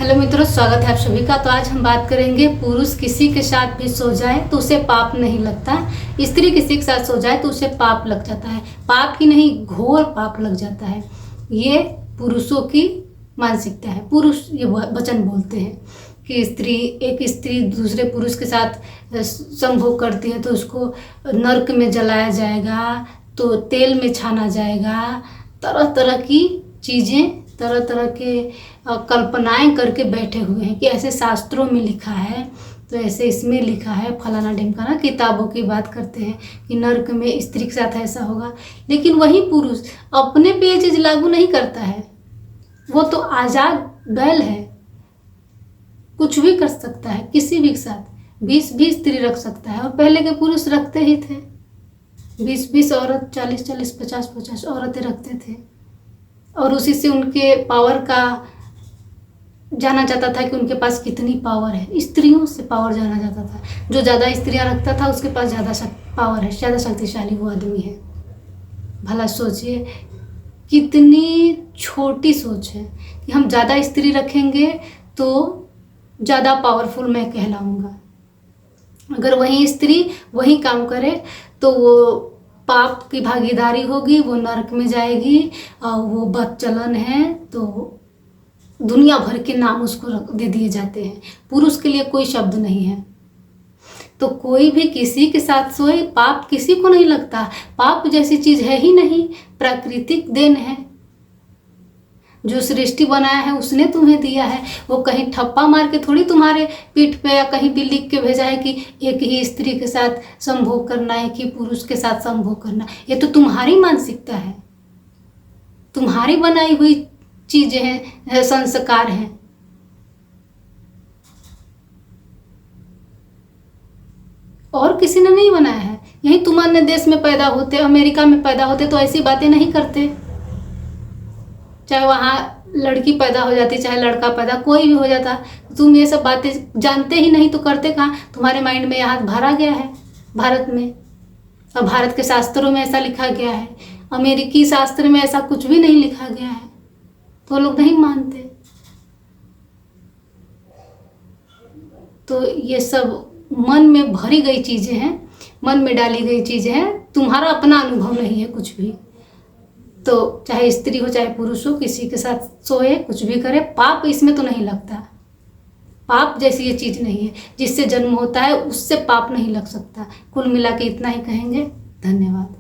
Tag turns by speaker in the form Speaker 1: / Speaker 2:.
Speaker 1: Hello मित्रों, स्वागत है आप सभी का। तो आज हम बात करेंगे पुरुष किसी के साथ भी सो जाए तो उसे पाप नहीं लगता, स्त्री किसी के साथ सो जाए तो उसे पाप लग जाता है। पाप ही नहीं, घोर पाप लग जाता है। ये पुरुषों की मानसिकता है। पुरुष ये वचन बोलते हैं कि एक स्त्री दूसरे पुरुष के साथ संभोग करती है तो उसको नरक में जलाया जाएगा, तो तेल में छाना जाएगा। तरह तरह की चीज़ें, तरह तरह के कल्पनाएं करके बैठे हुए हैं कि ऐसे शास्त्रों में लिखा है, तो ऐसे इसमें लिखा है, फलाना ढिमकाना। किताबों की बात करते हैं कि नर्क में स्त्री के साथ ऐसा होगा, लेकिन वही पुरुष अपने पे ये चीज़ लागू नहीं करता है। वो तो आज़ाद बैल है, कुछ भी कर सकता है किसी भी के साथ। 20 स्त्री रख सकता है, और पहले के पुरुष रखते ही थे। 20 औरत, 40 50 औरतें रखते थे, और उसी से उनके पावर का जाना जाता था कि उनके पास कितनी पावर है। स्त्रियों से पावर जाना जाता था। जो ज़्यादा स्त्रियां रखता था उसके पास ज़्यादा पावर है, ज़्यादा शक्तिशाली वो आदमी है। भला सोचिए, कितनी छोटी सोच है कि हम ज़्यादा स्त्री रखेंगे तो ज़्यादा पावरफुल मैं कहलाऊँगा। अगर वही स्त्री वही काम करे तो वो पाप की भागीदारी होगी, वो नरक में जाएगी। और वो बदचलन है तो दुनिया भर के नाम उसको दे दिए जाते हैं। पुरुष के लिए कोई शब्द नहीं है। तो कोई भी किसी के साथ सोए, पाप किसी को नहीं लगता। पाप जैसी चीज है ही नहीं, प्राकृतिक देन है। जो सृष्टि बनाया है उसने तुम्हें दिया है। वो कहीं ठप्पा मार के थोड़ी तुम्हारे पीठ पे या कहीं भी लिख के भेजा है कि एक ही स्त्री के साथ संभोग करना है, एक ही पुरुष के साथ संभोग करना। ये तो तुम्हारी मानसिकता है, तुम्हारी बनाई हुई चीजें हैं, संस्कार हैं। और किसी ने नहीं बनाया है। यही तुम अन्य देश में पैदा होते, अमेरिका में पैदा होते तो ऐसी बातें नहीं करते। चाहे वहाँ लड़की पैदा हो जाती, चाहे लड़का पैदा, कोई भी हो जाता, तुम ये सब बातें जानते ही नहीं तो करते कहाँ। तुम्हारे माइंड में यहाँ भरा गया है भारत में, और भारत के शास्त्रों में ऐसा लिखा गया है। अमेरिकी शास्त्र में ऐसा कुछ भी नहीं लिखा गया है, तो लोग नहीं मानते। तो ये सब मन में भरी गई चीज़ें हैं, मन में डाली गई चीज़ें हैं। तुम्हारा अपना अनुभव नहीं है कुछ भी। तो चाहे स्त्री हो चाहे पुरुष हो, किसी के साथ सोए, कुछ भी करे, पाप इसमें तो नहीं लगता। पाप जैसी ये चीज़ नहीं है। जिससे जन्म होता है उससे पाप नहीं लग सकता। कुल मिला के इतना ही कहेंगे। धन्यवाद।